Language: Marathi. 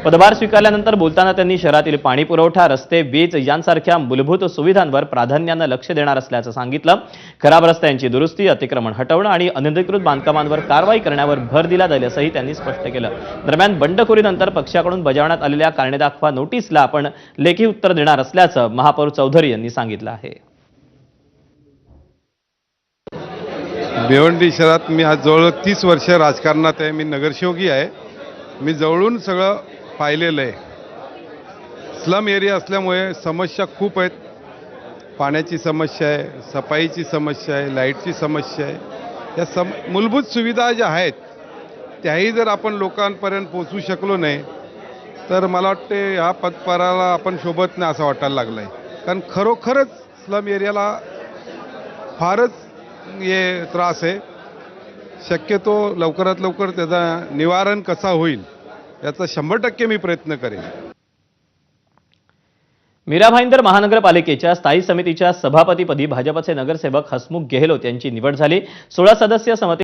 पदभार स्वीकारल्यानंतर बोलताना त्यांनी शहरातील पाणी पुरवठा, रस्ते, वीज यांसारख्या मूलभूत सुविधांवर प्राधान्याने लक्ष देणार असल्याचं सांगितलं। खराब रस्त्यांची दुरुस्ती, अतिक्रमण हटवणं आणि अनधिकृत बांधकामांवर कारवाई करण्यावर भर दिला जाईल असंही त्यांनी स्पष्ट केलं। दरम्यान बंडखोरीनंतर पक्षाकडून बजावण्यात आलेल्या कारणे दाखवा नोटीसला आपण लेखी उत्तर देणार असल्याचं महापौर चौधरी यांनी सांगितलं आहे। भिवंडी शहरात मी आज जवळ 30 वर्ष राजकारणात आहे। मी नगरसेवकही आहे। मी जवळून सगळं पाहिलेलं आहे। स्लम एरिया असल्यामुळे समस्या खूप आहेत। पाण्याची समस्या आहे, सफाईची समस्या आहे, लाईटची समस्या आहे। या मूलभूत सुविधा ज्या आहेत त्याही जर आपण लोकांपर्यंत पोहोचू शकलो नाही तर मला वाटते ह्या पदभाराला आपण शोभत नाही असं वाटायला लागलं आहे। कारण खरोखरच स्लम एरियाला फारच त्रास आहे। शक्यतो लवकरात लवकर त्याचा निवारण कसा होईल याचा 100% मी प्रयत्न करेन। मीरा भाईंदर महानगरपालिकेच्या स्थायी समितीच्या सभापतीपदी भाजपचे नगरसेवक हसमुख गेहलोत यांची निवड झाली। 16 सदस्य समिती